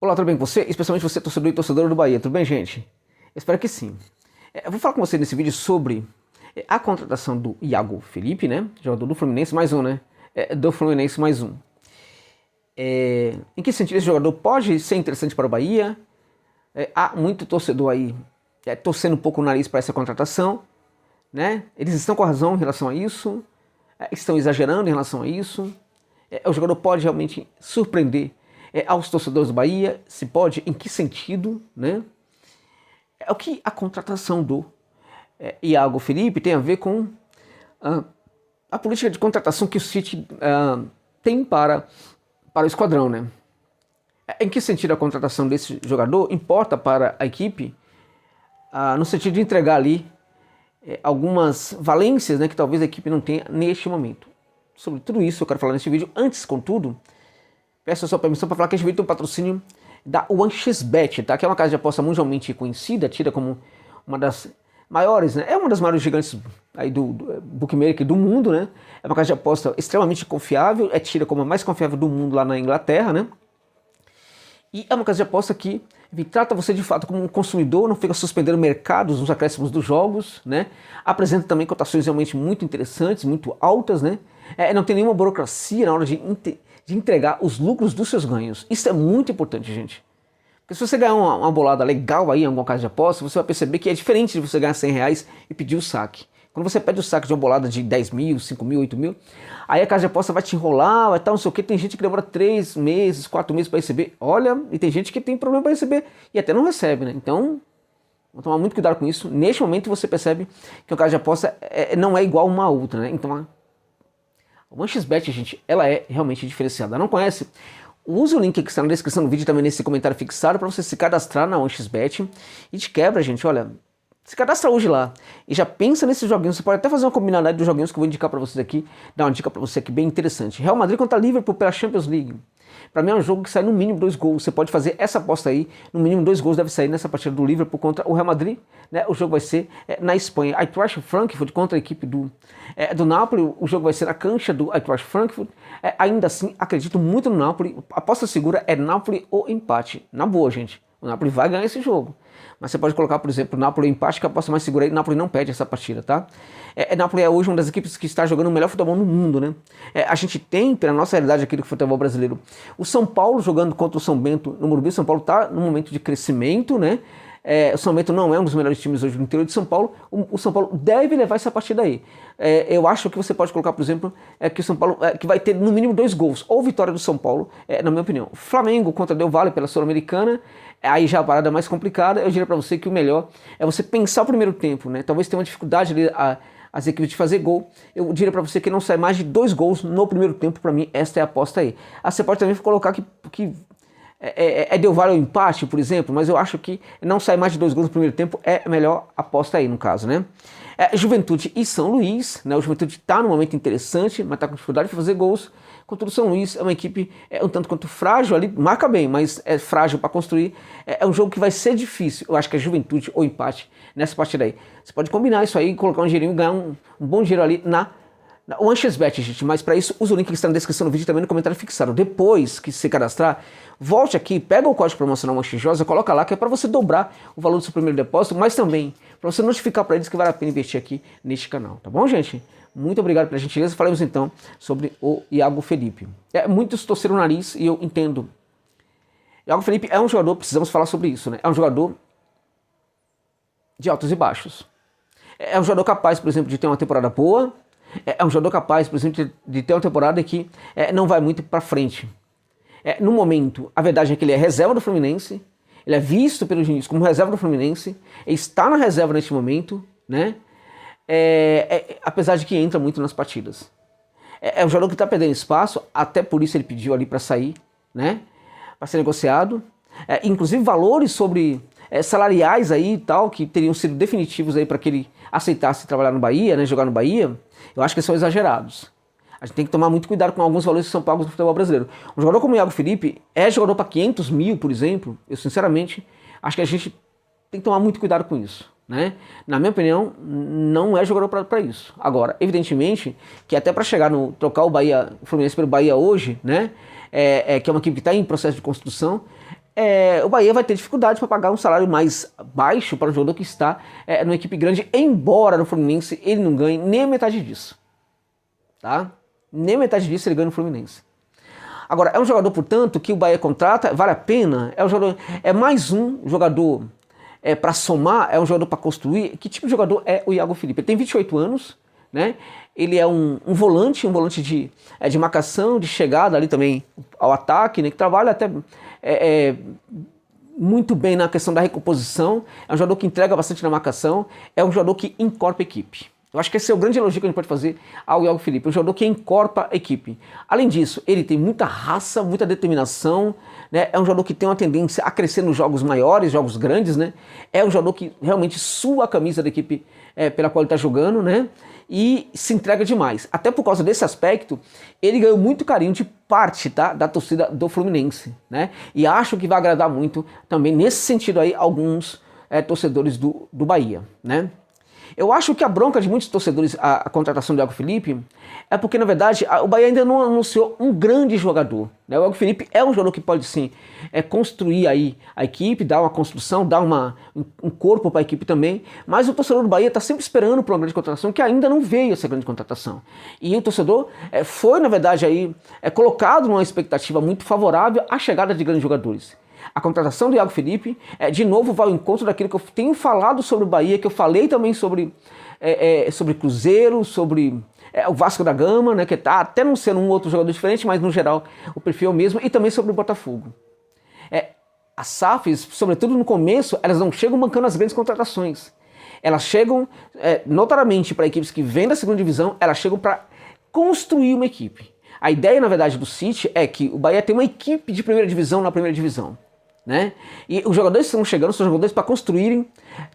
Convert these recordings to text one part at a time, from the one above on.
Olá, tudo bem com você? Especialmente você, torcedor e torcedora do Bahia. Tudo bem, gente? Espero que sim. Eu vou falar com você nesse vídeo sobre a contratação do Iago Felipe, né? Jogador do Fluminense, mais um, né? Do Fluminense, mais um. Em que sentido esse jogador pode ser interessante para o Bahia? Há muito torcedor aí torcendo um pouco o nariz para essa contratação, né? Eles estão com razão em relação a isso, estão exagerando em relação a isso. O jogador pode realmente surpreender aos torcedores do Bahia, se pode, em que sentido, né? É o que a contratação do Iago Felipe tem a ver com a política de contratação que o City tem para o esquadrão, né? Em que sentido a contratação desse jogador importa para a equipe, no sentido de entregar ali algumas valências, né, que talvez a equipe não tenha neste momento. Sobre tudo isso eu quero falar neste vídeo. Antes, contudo, peço a sua permissão para falar que este vídeo tem um patrocínio da 1xBet, tá? Que é uma casa de aposta mundialmente conhecida, tida como uma das maiores, né? É uma das maiores gigantes aí do bookmaker do mundo, né? É uma casa de aposta extremamente confiável, é tida como a mais confiável do mundo lá na Inglaterra, né? E é uma casa de aposta que trata você de fato como um consumidor, não fica suspendendo mercados nos acréscimos dos jogos, né? Apresenta também cotações realmente muito interessantes, muito altas, né? Não tem nenhuma burocracia na hora de entregar os lucros dos seus ganhos. Isso é muito importante, gente. Porque se você ganhar uma bolada legal aí em alguma casa de aposta, você vai perceber que é diferente de você ganhar R$100 e pedir o saque. Quando você pede o saque de uma bolada de 10 mil, 5 mil, 8 mil, aí a casa de aposta vai te enrolar, vai tal, não sei o que. Tem gente que demora 3 meses, 4 meses para receber. Olha, e tem gente que tem problema para receber e até não recebe, né? Então, vamos tomar muito cuidado com isso. Neste momento você percebe que a casa de aposta não é igual uma a outra, né? Então, a 1xBet, gente, ela é realmente diferenciada. Não conhece? Use o link que está na descrição do vídeo, também nesse comentário fixado, para você se cadastrar na 1xBet. E de quebra, gente, olha, se cadastra hoje lá e já pensa nesses joguinhos. Você pode até fazer uma combinada dos joguinhos que eu vou indicar para vocês aqui, dar uma dica para você aqui bem interessante. Real Madrid contra Liverpool pela Champions League. Para mim é um jogo que sai no mínimo 2 gols. Você pode fazer essa aposta aí, no mínimo 2 gols deve sair nessa partida do Liverpool contra o Real Madrid, né? O jogo vai ser na Espanha. Eintracht Frankfurt contra a equipe do Napoli. O jogo vai ser na cancha do Eintracht Frankfurt. Ainda assim, acredito muito no Napoli. A aposta segura é Napoli ou empate. Na boa, gente. O Napoli vai ganhar esse jogo. Mas você pode colocar, por exemplo, o Napoli empate, que a aposta mais segura aí. O Napoli não perde essa partida, tá? Napoli é hoje uma das equipes que está jogando o melhor futebol no mundo, né? A gente tem, pela nossa realidade aqui do futebol brasileiro, o São Paulo jogando contra o São Bento no Morumbi. O São Paulo está num momento de crescimento, né? O São Bento não é um dos melhores times hoje do interior de São Paulo. O São Paulo deve levar essa partida aí. Eu acho que você pode colocar, por exemplo, que o São Paulo que vai ter no mínimo 2 gols, ou vitória do São Paulo, na minha opinião. Flamengo contra Del Valle pela Sul-Americana, aí já a parada é mais complicada. Eu diria para você que o melhor é você pensar o primeiro tempo, né? Talvez tenha uma dificuldade ali as equipes de fazer gol. Eu diria para você que não sai mais de 2 gols no primeiro tempo. Para mim, esta é a aposta aí. Você pode também colocar que Del Valle ou empate, por exemplo, mas eu acho que não sai mais de 2 gols no primeiro tempo é a melhor aposta aí, no caso, né? Juventude e São Luís, né? O Juventude está num momento interessante, mas está com dificuldade de fazer gols. Contudo, o São Luís é uma equipe um tanto quanto frágil ali, marca bem, mas é frágil para construir. É um jogo que vai ser difícil. Eu acho que é Juventude ou empate nessa partida aí. Você pode combinar isso aí, colocar um dinheirinho e ganhar um bom dinheiro ali na 1xBet, gente, mas para isso usa o link que está na descrição do vídeo e também no comentário fixado. Depois que se cadastrar, volte aqui, pega o código promocional 1xJosa, coloca lá que é para você dobrar o valor do seu primeiro depósito, mas também para você notificar para eles que vale a pena investir aqui neste canal, tá bom, gente? Muito obrigado pela gentileza. Falamos então sobre o Iago Felipe. Muitos torceram o nariz e eu entendo. Iago Felipe é um jogador, precisamos falar sobre isso, né? É um jogador de altos e baixos. É um jogador capaz, por exemplo, de ter uma temporada boa. É um jogador capaz, por exemplo, de ter uma temporada que não vai muito para frente. No momento, a verdade é que ele é reserva do Fluminense, ele é visto pelos Diniz como reserva do Fluminense, ele está na reserva neste momento, né? Apesar de que entra muito nas partidas. É um jogador que está perdendo espaço, até por isso ele pediu ali para sair, né? Para ser negociado. Inclusive valores sobre salariais aí e tal, que teriam sido definitivos aí para que ele aceitasse trabalhar no Bahia, né? Jogar no Bahia. Eu acho que são exagerados. A gente tem que tomar muito cuidado com alguns valores que são pagos no futebol brasileiro. Um jogador como o Iago Felipe é jogador para 500 mil, por exemplo. Eu, sinceramente, acho que a gente tem que tomar muito cuidado com isso, né? Na minha opinião, não é jogador para isso. Agora, evidentemente, que até para chegar no trocar o Fluminense pelo Bahia hoje, né? Que é uma equipe que está em processo de construção, o Bahia vai ter dificuldade para pagar um salário mais baixo para o jogador que está numa equipe grande, embora no Fluminense ele não ganhe nem a metade disso. Tá? Nem a metade disso ele ganha no Fluminense. Agora, é um jogador, portanto, que o Bahia contrata, vale a pena, é mais um jogador para somar, é um jogador para construir. Que tipo de jogador é o Iago Felipe? Ele tem 28 anos, né? Ele é um volante de marcação, de chegada ali também ao ataque, né? Que trabalha até muito bem na questão da recomposição, é um jogador que entrega bastante na marcação, é um jogador que encorpa a equipe. Eu acho que esse é o grande elogio que a gente pode fazer ao Iago Felipe, um jogador que encorpa a equipe. Além disso, ele tem muita raça, muita determinação, né? É um jogador que tem uma tendência a crescer nos jogos maiores, jogos grandes, né? É um jogador que realmente sua a camisa da equipe pela qual ele está jogando, né? E se entrega demais. Até por causa desse aspecto, ele ganhou muito carinho de parte, tá, da torcida do Fluminense, né? E acho que vai agradar muito também nesse sentido aí alguns torcedores do Bahia, né? Eu acho que a bronca de muitos torcedores a contratação do Iago Felipe é porque, na verdade, o Bahia ainda não anunciou um grande jogador, né? O Iago Felipe é um jogador que pode, sim, construir aí a equipe, dar uma construção, dar um corpo para a equipe também, mas o torcedor do Bahia está sempre esperando por uma grande contratação que ainda não veio essa grande contratação. E o torcedor foi, na verdade, aí, colocado numa expectativa muito favorável à chegada de grandes jogadores. A contratação do Iago Felipe, de novo, vai ao encontro daquilo que eu tenho falado sobre o Bahia, que eu falei também sobre Cruzeiro, sobre o Vasco da Gama, né, que está até não sendo um outro jogador diferente, mas no geral o perfil é o mesmo, e também sobre o Botafogo. As SAFs, sobretudo no começo, elas não chegam bancando as grandes contratações. Elas chegam, notadamente, para equipes que vêm da segunda divisão, elas chegam para construir uma equipe. A ideia, na verdade, do City é que o Bahia tem uma equipe de primeira divisão na primeira divisão, né? E os jogadores que estão chegando são jogadores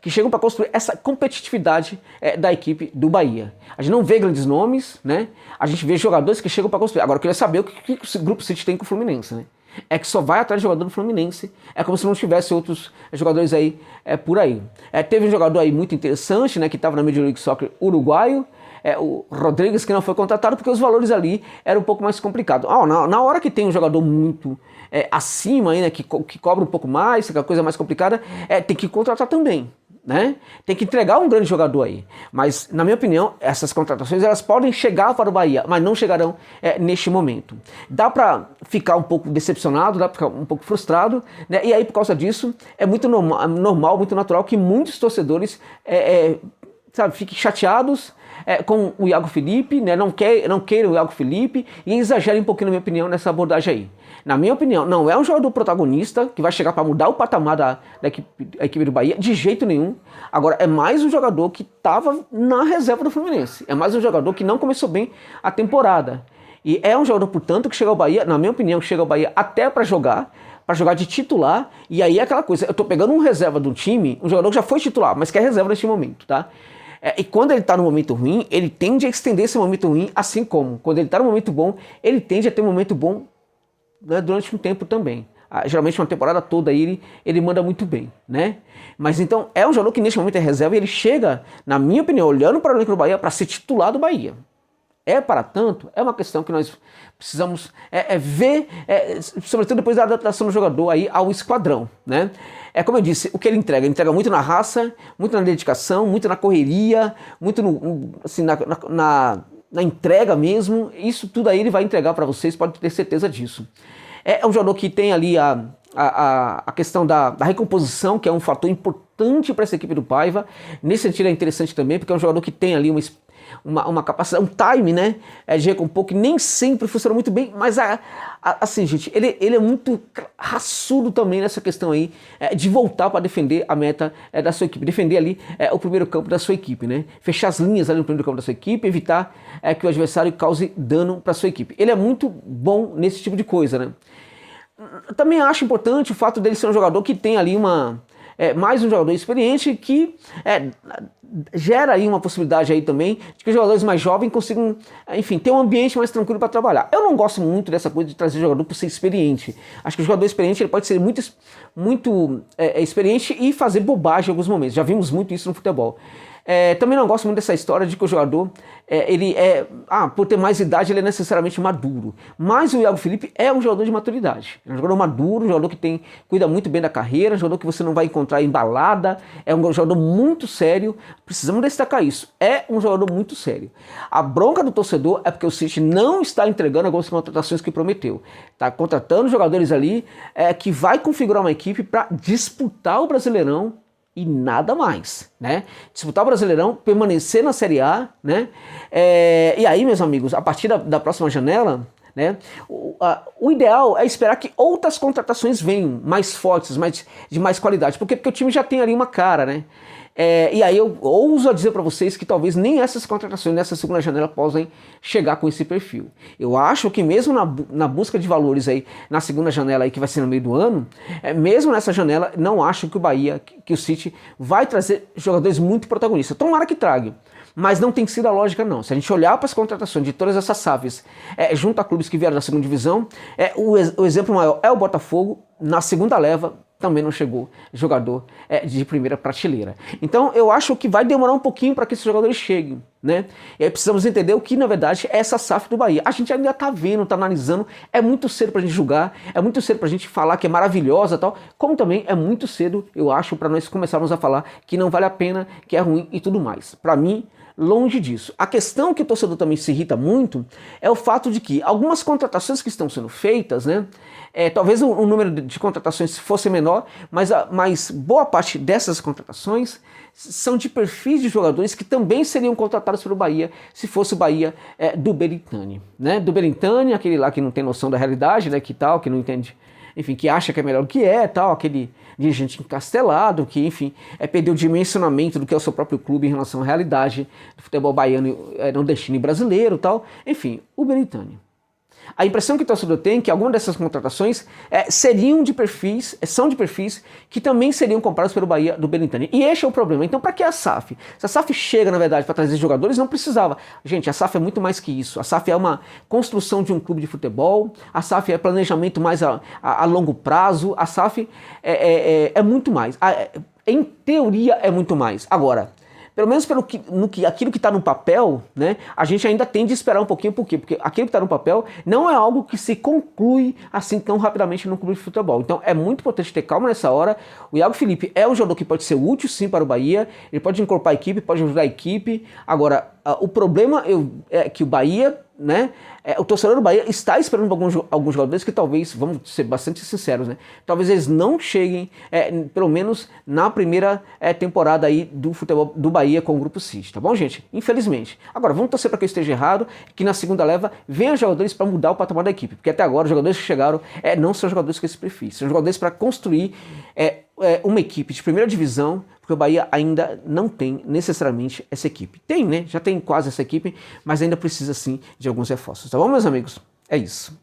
que chegam para construir essa competitividade da equipe do Bahia. A gente não vê grandes nomes, né? A gente vê jogadores que chegam para construir. Agora eu queria saber o que o Grupo City tem com o Fluminense, né? É que só vai atrás de jogador do Fluminense, é como se não tivesse outros jogadores aí por aí. Teve um jogador aí muito interessante, né, que estava na Major League Soccer uruguaio, o Rodrigues, que não foi contratado porque os valores ali eram um pouco mais complicados. Na hora que tem um jogador muito acima, aí, né, que cobra um pouco mais, que é a coisa mais complicada, tem que contratar também, né? Tem que entregar um grande jogador aí. Mas, na minha opinião, essas contratações elas podem chegar para o Bahia, mas não chegarão neste momento. Dá para ficar um pouco decepcionado, dá para ficar um pouco frustrado, né? E aí, por causa disso, é muito normal, muito natural que muitos torcedores fiquem chateados com o Iago Felipe, né? Não queiram o Iago Felipe e exagerem um pouquinho, na minha opinião, nessa abordagem aí. Na minha opinião, não é um jogador protagonista que vai chegar para mudar o patamar da equipe do Bahia, de jeito nenhum. Agora, é mais um jogador que estava na reserva do Fluminense. É mais um jogador que não começou bem a temporada. E é um jogador, portanto, que chega ao Bahia, na minha opinião, que chega ao Bahia até para jogar de titular. E aí é aquela coisa, eu tô pegando um reserva do time, um jogador que já foi titular, mas que é reserva neste momento, tá? E quando ele está no momento ruim, ele tende a estender esse momento ruim, assim como quando ele está no momento bom, ele tende a ter um momento bom, né, durante um tempo também. Geralmente uma temporada toda ele manda muito bem, né? Mas então é um jogador que neste momento é reserva e ele chega, na minha opinião, olhando para o elenco do Bahia para ser titular do Bahia. Para tanto, é uma questão que nós precisamos ver, sobretudo depois da adaptação do jogador aí ao esquadrão, né? Como eu disse, o que ele entrega muito na raça, muito na dedicação, muito na correria, muito na entrega mesmo. Isso tudo aí ele vai entregar para vocês, pode ter certeza disso. É um jogador que tem ali a questão da recomposição, que é um fator importante para essa equipe do Paiva. Nesse sentido é interessante também, porque é um jogador que tem ali uma capacidade, um time, né, de recompor, que nem sempre funciona muito bem, mas assim, gente, ele é muito raçudo também nessa questão aí, de voltar para defender a meta da sua equipe, defender ali o primeiro campo da sua equipe, né, fechar as linhas ali no primeiro campo da sua equipe, evitar que o adversário cause dano para sua equipe. Ele é muito bom nesse tipo de coisa, né. Também acho importante o fato dele ser um jogador que tem ali mais um jogador experiente que gera aí uma possibilidade aí também de que os jogadores mais jovens consigam, enfim, ter um ambiente mais tranquilo para trabalhar. Eu não gosto muito dessa coisa de trazer jogador por ser experiente. Acho que o jogador experiente ele pode ser muito experiente e fazer bobagem em alguns momentos. Já vimos muito isso no futebol. Também não gosto muito dessa história de que o jogador, por ter mais idade, ele é necessariamente maduro. Mas o Iago Felipe é um jogador de maturidade. É um jogador maduro, um jogador que cuida muito bem da carreira, um jogador que você não vai encontrar em balada, é um jogador muito sério. Precisamos destacar isso. É um jogador muito sério. A bronca do torcedor é porque o City não está entregando algumas contratações que prometeu. Está contratando jogadores ali que vai configurar uma equipe para disputar o Brasileirão e nada mais, né? Disputar o Brasileirão, permanecer na Série A, né? E aí, meus amigos, a partir da próxima janela, né? O ideal é esperar que outras contratações venham mais fortes, de mais qualidade, porque o time já tem ali uma cara, né? E aí eu ouso dizer para vocês que talvez nem essas contratações nessa segunda janela possam chegar com esse perfil. Eu acho que mesmo na busca de valores aí na segunda janela aí que vai ser no meio do ano, mesmo nessa janela, não acho que o Bahia, que o City vai trazer jogadores muito protagonistas. Tomara que traga. Mas não tem sido a lógica não. Se a gente olhar para as contratações de todas essas SAFs, junto a clubes que vieram da segunda divisão, o exemplo maior é o Botafogo. Na segunda leva também não chegou jogador de primeira prateleira. Então eu acho que vai demorar um pouquinho para que esses jogadores cheguem, né? E aí precisamos entender o que na verdade é essa SAF do Bahia. A gente ainda está vendo, está analisando, é muito cedo para a gente julgar, é muito cedo para a gente falar que é maravilhosa e tal, como também é muito cedo, eu acho, para nós começarmos a falar que não vale a pena, que é ruim e tudo mais. Para mim, longe disso. A questão que o torcedor também se irrita muito é o fato de que algumas contratações que estão sendo feitas, né? Talvez o número de contratações fosse menor, mas boa parte dessas contratações são de perfis de jogadores que também seriam contratados pelo Bahia se fosse o Bahia do Belintani, né? Do Belintani, aquele lá que não tem noção da realidade, né? Que não entende, enfim, que acha que é melhor do que tal, aquele dirigente encastelado, que, enfim, perdeu o dimensionamento do que é o seu próprio clube em relação à realidade do futebol baiano, nordestino e brasileiro, tal. Enfim, o Belintani. A impressão que o torcedor tem é que algumas dessas contratações são de perfis que também seriam comprados pelo Bahia do Belintani. E este é o problema. Então, para que a SAF? Se a SAF chega, na verdade, para trazer jogadores, não precisava. Gente, a SAF é muito mais que isso. A SAF é uma construção de um clube de futebol, a SAF é planejamento mais a longo prazo, a SAF é muito mais. Em teoria, é muito mais. Agora, pelo menos aquilo que está no papel, né, a gente ainda tem de esperar um pouquinho. Por quê? Porque aquilo que está no papel não é algo que se conclui assim tão rapidamente no clube de futebol. Então é muito importante ter calma nessa hora. O Iago Felipe é um jogador que pode ser útil sim para o Bahia, ele pode incorporar a equipe, pode ajudar a equipe. Agora, o problema é que o Bahia, né, o torcedor do Bahia está esperando alguns jogadores que talvez, vamos ser bastante sinceros, né, talvez eles não cheguem, pelo menos na primeira temporada aí do futebol do Bahia com o Grupo City, tá bom, gente? Infelizmente. Agora, vamos torcer para que eu esteja errado, que na segunda leva venham jogadores para mudar o patamar da equipe, porque até agora os jogadores que chegaram não são jogadores com esse perfil, são jogadores para construir uma equipe de primeira divisão, porque o Bahia ainda não tem necessariamente essa equipe. Tem, né? Já tem quase essa equipe, mas ainda precisa sim de alguns reforços. Tá bom, meus amigos? É isso.